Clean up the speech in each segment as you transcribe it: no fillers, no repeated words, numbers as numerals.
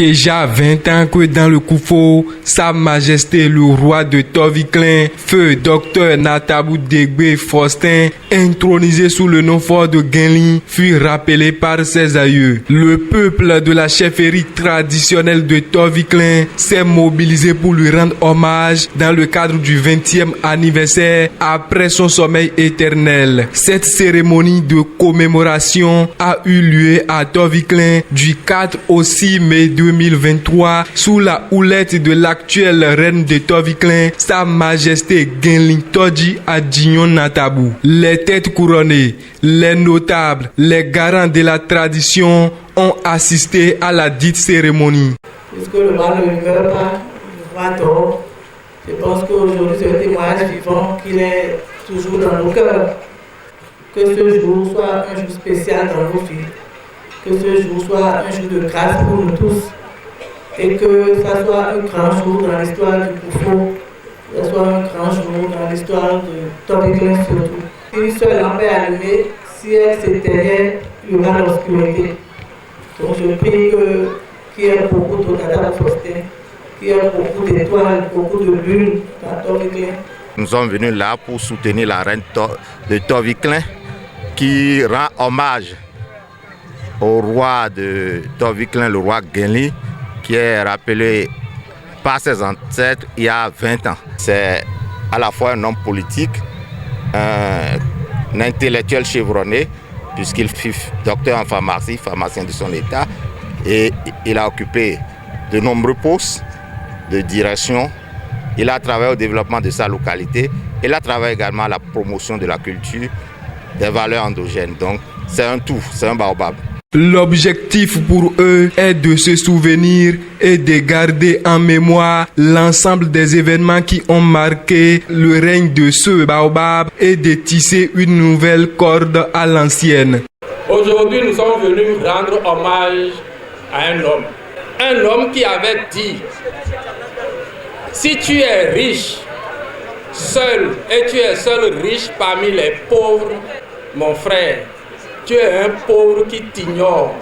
Déjà 20 ans que dans le Koufo, Sa Majesté le roi de Toviklen, feu Dr Natabou Degbe Faustin, intronisé sous le nom fort de Genli, fut rappelé par ses aïeux. Le peuple de la chefferie traditionnelle de Toviklen s'est mobilisé pour lui rendre hommage dans le cadre du 20e anniversaire après son sommeil éternel. Cette cérémonie de commémoration a eu lieu à Toviklen du 4 au 6 mai 2023 sous la houlette de l'actuelle reine de Toviklen, Sa Majesté Genli Todji Adjinyon Natabou. Les têtes couronnées, les notables, les garants de la tradition ont assisté à la dite cérémonie. Puisque le roi ne meurt pas, le roi dort, je pense qu'aujourd'hui c'est un témoignage vivant qu'il est toujours dans nos cœurs. Que ce jour soit un jour spécial dans nos vies. Que ce jour soit un jour de grâce pour nous tous et que ça soit un grand jour dans l'histoire du Koufo, que ça soit un grand jour dans l'histoire de Toviklen surtout. Une seule lampe est allumée, si elle s'éteignait, il y aura l'obscurité. Donc je prie qu'il y ait beaucoup de Natabou Faustin, qu'il y ait beaucoup d'étoiles, beaucoup de lunes dans Toviklen. Nous sommes venus là pour soutenir la reine de Toviklen qui rend hommage au roi de Toviklen, le roi Genli, qui est rappelé par ses ancêtres il y a 20 ans. C'est à la fois un homme politique, un intellectuel chevronné, puisqu'il fut docteur en pharmacie, pharmacien de son état, et il a occupé de nombreux postes de direction. Il a travaillé au développement de sa localité. Il a travaillé également à la promotion de la culture, des valeurs endogènes. Donc c'est un tout, c'est un baobab. L'objectif pour eux est de se souvenir et de garder en mémoire l'ensemble des événements qui ont marqué le règne de ce baobab et de tisser une nouvelle corde à l'ancienne. Aujourd'hui, nous sommes venus rendre hommage à un homme qui avait dit: si tu es riche, seul, et tu es seul riche parmi les pauvres, mon frère, tu es un pauvre qui t'ignore.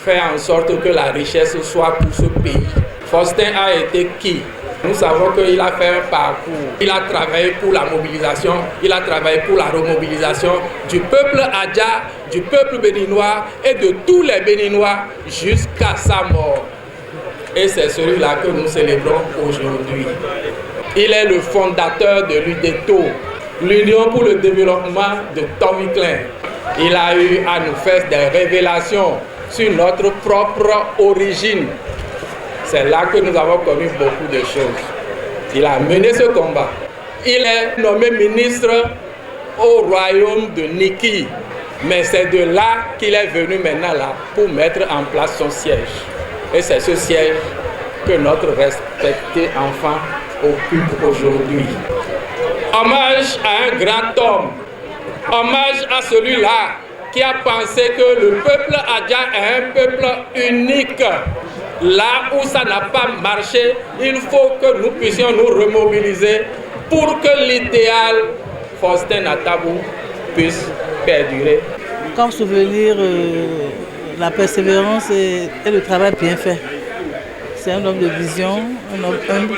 Fais en sorte que la richesse soit pour ce pays. Faustin a été qui? Nous savons qu'il a fait un parcours. Il a travaillé pour la mobilisation, il a travaillé pour la remobilisation du peuple Adja, du peuple béninois et de tous les Béninois jusqu'à sa mort. Et c'est celui-là que nous célébrons aujourd'hui. Il est le fondateur de l'UDETO, l'Union pour le développement de Toviklen. Il a eu à nous faire des révélations sur notre propre origine. C'est là que nous avons connu beaucoup de choses. Il a mené ce combat. Il est nommé ministre au royaume de Niki. Mais c'est de là qu'il est venu maintenant là pour mettre en place son siège. Et c'est ce siège que notre respecté enfant occupe aujourd'hui. Hommage à un grand homme. Hommage à celui-là qui a pensé que le peuple Adja est un peuple unique. Là où ça n'a pas marché, il faut que nous puissions nous remobiliser pour que l'idéal Faustin Natabou puisse perdurer. Comme souvenir, la persévérance et le travail bien fait. C'est un homme de vision, un homme humble.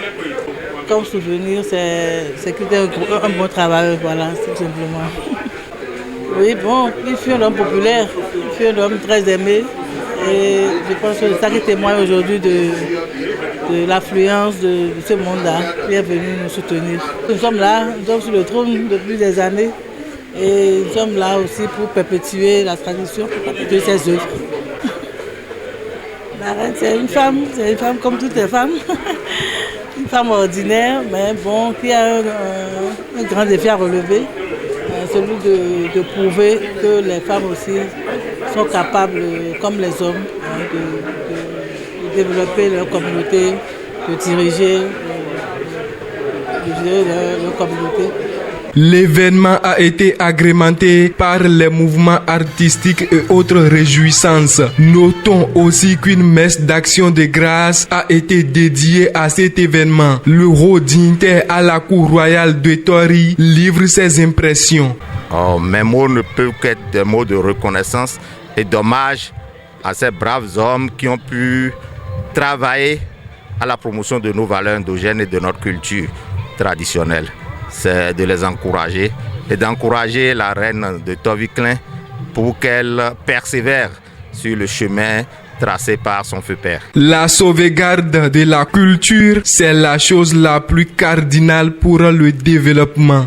Comme souvenir, c'est qu'il était un bon travailleur, voilà, tout simplement. Oui, bon, il fut un homme populaire, il fut un homme très aimé. Et je pense que c'est ça qui témoigne aujourd'hui de l'affluence de ce monde-là qui est venu nous soutenir. Nous sommes là, nous sommes sur le trône depuis des années et nous sommes là aussi pour perpétuer la tradition, pour perpétuer ses œuvres. La reine, c'est une femme comme toutes les femmes, une femme ordinaire, mais bon, qui a un grand défi à relever, celui de prouver que les femmes aussi sont capables, comme les hommes, de développer leur communauté, de diriger leur communauté. L'événement a été agrémenté par les mouvements artistiques et autres réjouissances. Notons aussi qu'une messe d'action de grâce a été dédiée à cet événement. Le haut dignitaire à la cour royale de Tori livre ses impressions. Mes mots ne peuvent qu'être des mots de reconnaissance et d'hommage à ces braves hommes qui ont pu travailler à la promotion de nos valeurs endogènes et de notre culture traditionnelle. C'est de les encourager et d'encourager la reine de Toviklen pour qu'elle persévère sur le chemin tracé par son feu père. La sauvegarde de la culture, c'est la chose la plus cardinale pour le développement.